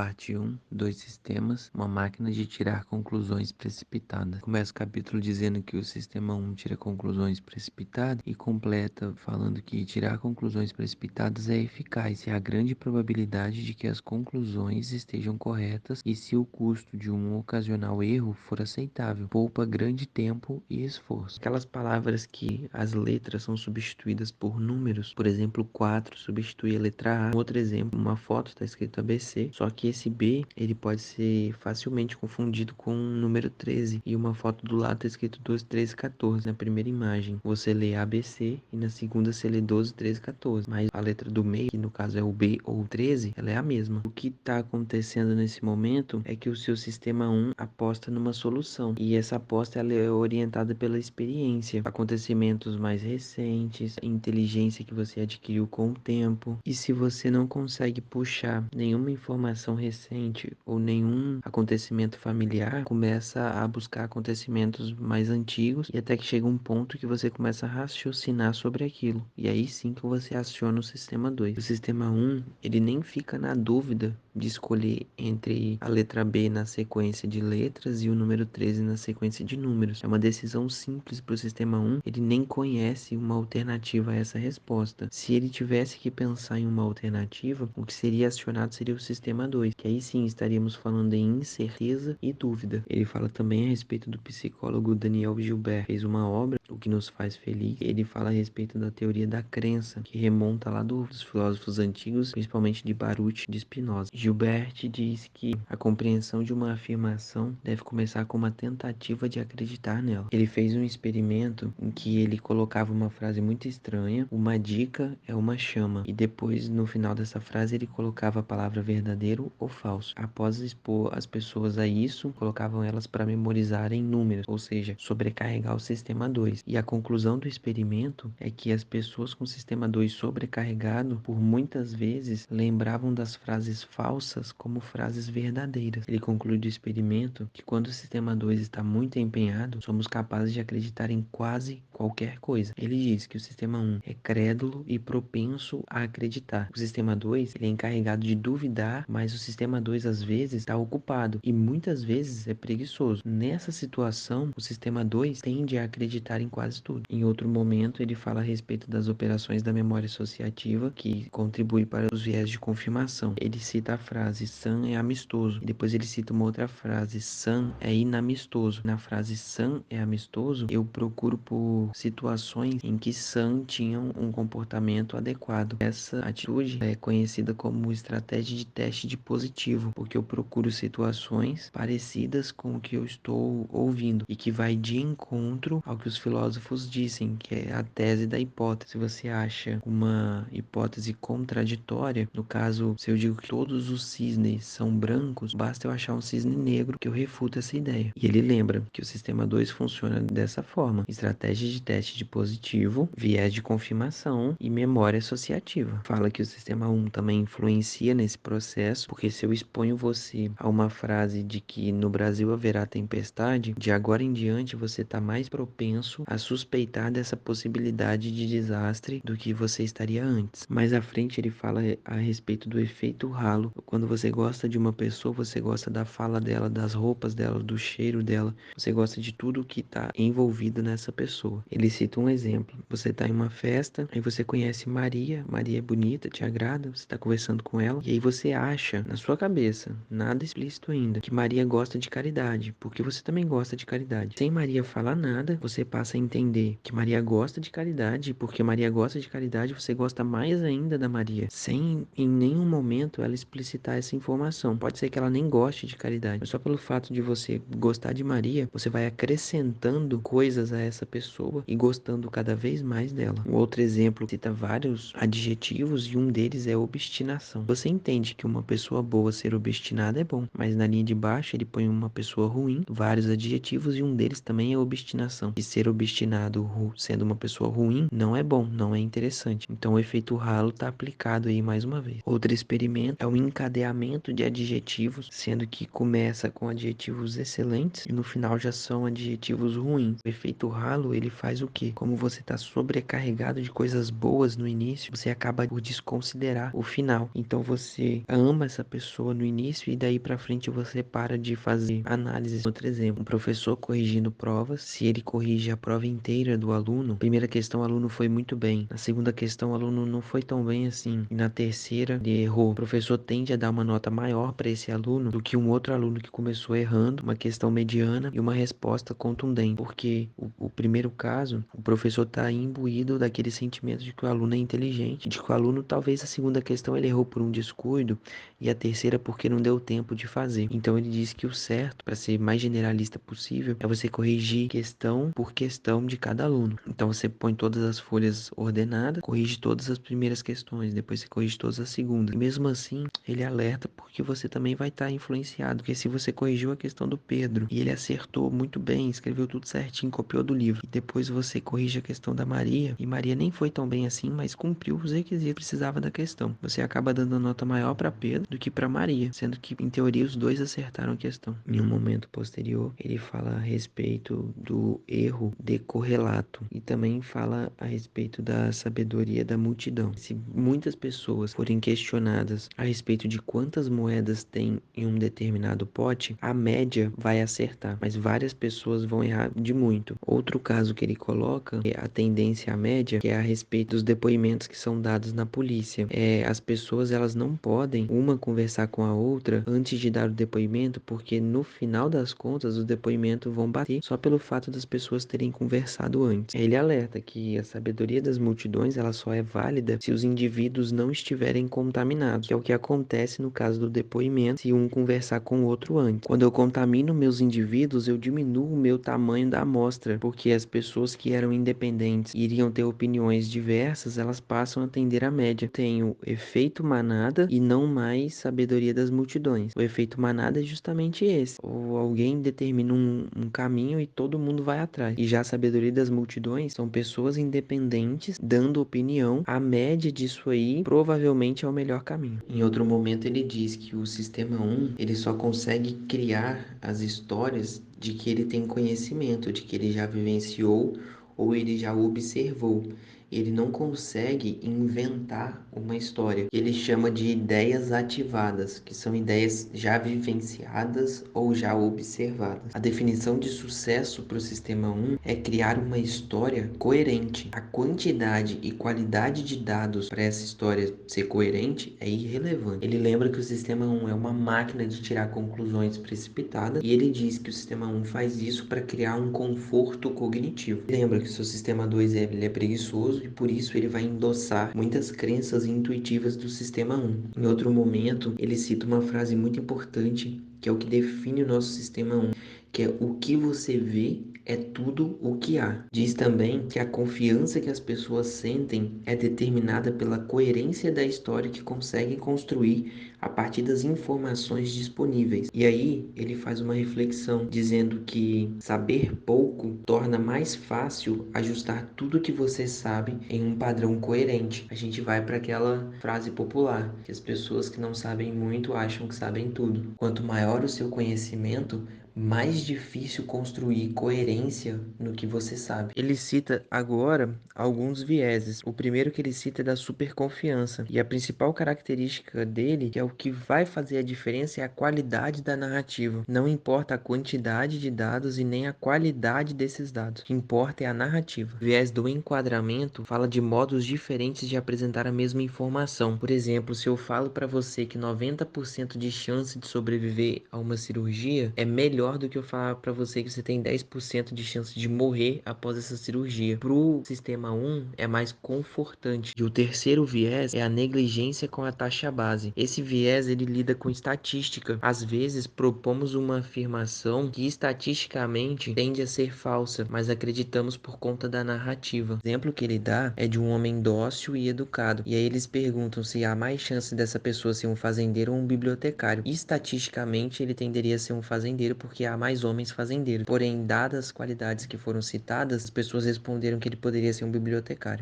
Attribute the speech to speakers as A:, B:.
A: Parte 1, dois sistemas, uma máquina de tirar conclusões precipitadas. Começa o capítulo dizendo que o sistema 1 tira conclusões precipitadas e completa falando que tirar conclusões precipitadas é eficaz e há grande probabilidade de que as conclusões estejam corretas e se o custo de um ocasional erro for aceitável, poupa grande tempo e esforço. Aquelas palavras que as letras são substituídas por números, por exemplo, 4 substitui a letra A. Outro exemplo, uma foto está escrito ABC, só que esse B ele pode ser facilmente confundido com o número 13 e uma foto do lado está escrito 12, 13, 14 na primeira imagem. Você lê ABC e na segunda você lê 12, 13, 14, mas a letra do meio, que no caso é o B ou o 13, ela é a mesma. O que está acontecendo nesse momento é que o seu sistema 1 aposta numa solução e essa aposta ela é orientada pela experiência, acontecimentos mais recentes, inteligência que você adquiriu com o tempo. E se você não consegue puxar nenhuma informação recente ou nenhum acontecimento familiar, começa a buscar acontecimentos mais antigos e até que chega um ponto que você começa a raciocinar sobre aquilo. E aí sim que você aciona o sistema 2. O sistema 1, ele nem fica na dúvida de escolher entre a letra B na sequência de letras e o número 13 na sequência de números. É uma decisão simples para o sistema 1, ele nem conhece uma alternativa a essa resposta. Se ele tivesse que pensar em uma alternativa, o que seria acionado seria o sistema 2, que aí sim estaríamos falando em incerteza e dúvida. Ele fala também a respeito do psicólogo Daniel Gilbert, fez uma obra, O que nos faz feliz. Ele fala a respeito da teoria da crença, que remonta lá dos filósofos antigos, principalmente de Baruch de Spinoza. Gilbert diz que a compreensão de uma afirmação deve começar com uma tentativa de acreditar nela. Ele fez um experimento em que ele colocava uma frase muito estranha, uma dica é uma chama, e depois no final dessa frase ele colocava a palavra verdadeiro ou falso. Após expor as pessoas a isso, colocavam elas para memorizarem números, ou seja, sobrecarregar o sistema 2. E a conclusão do experimento é que as pessoas com o sistema 2 sobrecarregado, por muitas vezes, lembravam das frases falsas como frases verdadeiras. Ele conclui do experimento que quando o sistema 2 está muito empenhado, somos capazes de acreditar em quase qualquer coisa. Ele diz que o sistema 1 é crédulo e propenso a acreditar. O sistema 2 ele é encarregado de duvidar, mas o sistema 2 às vezes está ocupado e muitas vezes é preguiçoso. Nessa situação, o sistema 2 tende a acreditar em quase tudo. Em outro momento, ele fala a respeito das operações da memória associativa que contribui para os viés de confirmação. Ele cita a frase Sam é amistoso e depois ele cita uma outra frase Sam é inamistoso. Na frase Sam é amistoso, eu procuro por situações em que Sam tinha um comportamento adequado. Essa atitude é conhecida como estratégia de teste de positivo, porque eu procuro situações parecidas com o que eu estou ouvindo e que vai de encontro ao que os filósofos dizem, que é a tese da hipótese. Se você acha uma hipótese contraditória, no caso, se eu digo que todos os cisnes são brancos, basta eu achar um cisne negro que eu refuto essa ideia. E ele lembra que o sistema 2 funciona dessa forma: estratégia de teste de positivo, viés de confirmação e memória associativa. Fala que o sistema 1 também influencia nesse processo, porque se eu exponho você a uma frase de que no Brasil haverá tempestade, de agora em diante você está mais propenso a suspeitar dessa possibilidade de desastre do que você estaria antes. Mais à frente ele fala a respeito do efeito halo. Quando você gosta de uma pessoa, você gosta da fala dela, das roupas dela, do cheiro dela, você gosta de tudo que está envolvido nessa pessoa. Ele cita um exemplo: você está em uma festa, aí você conhece Maria, Maria é bonita, te agrada, você está conversando com ela, e aí você acha, na sua cabeça, nada explícito ainda, que Maria gosta de caridade, porque você também gosta de caridade. Sem Maria falar nada, você passa a entender que Maria gosta de caridade, e porque Maria gosta de caridade, você gosta mais ainda da Maria, sem em nenhum momento ela explicitar essa informação. Pode ser que ela nem goste de caridade, mas só pelo fato de você gostar de Maria, você vai acrescentando coisas a essa pessoa e gostando cada vez mais dela. Um outro exemplo cita vários adjetivos e um deles é obstinação. Você entende que uma pessoa boa ser obstinada é bom, mas na linha de baixo ele põe uma pessoa ruim, vários adjetivos e um deles também é obstinação. E ser obstinado sendo uma pessoa ruim não é bom, não é interessante. Então o efeito halo está aplicado aí mais uma vez. Outro experimento é o encadeamento de adjetivos, sendo que começa com adjetivos excelentes e no final já são adjetivos ruins. O efeito halo ele faz o quê? Como você está sobrecarregado de coisas boas no início, você acaba por desconsiderar o final. Então você ama essa pessoa no início e daí pra frente você para de fazer análise. Outro exemplo, um professor corrigindo provas, se ele corrige a prova inteira do aluno, primeira questão o aluno foi muito bem, na segunda questão o aluno não foi tão bem assim, e na terceira ele errou. O professor tende a dar uma nota maior para esse aluno do que um outro aluno que começou errando, uma questão mediana e uma resposta contundente, porque o primeiro caso, o professor está imbuído daquele sentimento de que o aluno é inteligente, de que o aluno talvez a segunda questão ele errou por um descuido e a terceira porque não deu tempo de fazer. Então ele diz que o certo, para ser mais generalista possível, é você corrigir questão por questão de cada aluno. Então você põe todas as folhas ordenadas, corrige todas as primeiras questões, depois você corrige todas as segundas. E mesmo assim, ele alerta porque você também vai estar influenciado, porque se você corrigiu a questão do Pedro e ele acertou muito bem, escreveu tudo certinho, copiou do livro, e depois você corrige a questão da Maria, e Maria nem foi tão bem assim, mas cumpriu os requisitos que precisava da questão. Você acaba dando a nota maior para Pedro do que para Maria, sendo que em teoria os dois acertaram a questão. Em um momento posterior, ele fala a respeito do erro de correlato e também fala a respeito da sabedoria da multidão. Se muitas pessoas forem questionadas a respeito de quantas moedas tem em um determinado pote, a média vai acertar, mas várias pessoas vão errar de muito. Outro caso que ele coloca é a tendência à média, que é a respeito dos depoimentos que são dados na polícia. As pessoas elas não podem uma conversar com a outra antes de dar o depoimento, porque no final das contas os depoimentos vão bater só pelo fato das pessoas terem conversado antes. Ele alerta que a sabedoria das multidões ela só é válida se os indivíduos não estiverem contaminados, que é o que acontece no caso do depoimento se um conversar com o outro antes. Quando eu contamino meus indivíduos, eu diminuo o meu tamanho da amostra, porque as pessoas que eram independentes e iriam ter opiniões diversas, elas passam a atender a média. Tem o efeito manada e não mais sabedoria das multidões. O efeito manada é justamente esse. Ou alguém determina um caminho e todo mundo vai atrás. E já a sabedoria das multidões são pessoas independentes dando opinião. A média disso aí provavelmente é o melhor caminho. Em outro momento ele diz que o sistema 1 ele só consegue criar as histórias de que ele tem conhecimento, de que ele já vivenciou ou ele já observou. Ele não consegue inventar uma história. Ele chama de ideias ativadas, que são ideias já vivenciadas ou já observadas. A definição de sucesso para o sistema 1 é criar uma história coerente. A quantidade e qualidade de dados para essa história ser coerente é irrelevante. Ele lembra que o sistema 1 é uma máquina de tirar conclusões precipitadas e ele diz que o sistema 1 faz isso para criar um conforto cognitivo. Lembra que o seu sistema 2 ele é preguiçoso e por isso ele vai endossar muitas crenças intuitivas do sistema 1. Em outro momento, ele cita uma frase muito importante que é o que define o nosso sistema 1, que é o que você vê é tudo o que há. Diz também que a confiança que as pessoas sentem é determinada pela coerência da história que conseguem construir a partir das informações disponíveis. E aí ele faz uma reflexão dizendo que saber pouco torna mais fácil ajustar tudo que você sabe em um padrão coerente. A gente vai para aquela frase popular, que as pessoas que não sabem muito acham que sabem tudo. Quanto maior o seu conhecimento, mais difícil construir coerência no que você sabe. Ele cita agora alguns vieses. O primeiro que ele cita é da superconfiança. E a principal característica dele, que é o que vai fazer a diferença, é a qualidade da narrativa. Não importa a quantidade de dados e nem a qualidade desses dados. O que importa é a narrativa. O viés do enquadramento fala de modos diferentes de apresentar a mesma informação. Por exemplo, se eu falo para você que 90% de chance de sobreviver a uma cirurgia, é melhor do que eu falar para você que você tem 10% de chance de morrer após essa cirurgia. Pro sistema 1 é mais confortante. E o terceiro viés é a negligência com a taxa base. Esse viés ele lida com estatística. Às vezes propomos uma afirmação que estatisticamente tende a ser falsa, mas acreditamos por conta da narrativa. O exemplo que ele dá é de um homem dócil e educado. E aí eles perguntam se há mais chance dessa pessoa ser um fazendeiro ou um bibliotecário. Estatisticamente ele tenderia a ser um fazendeiro porque há mais homens fazendeiros. Porém, dadas as qualidades que foram citadas, as pessoas responderam que ele poderia ser um bibliotecário.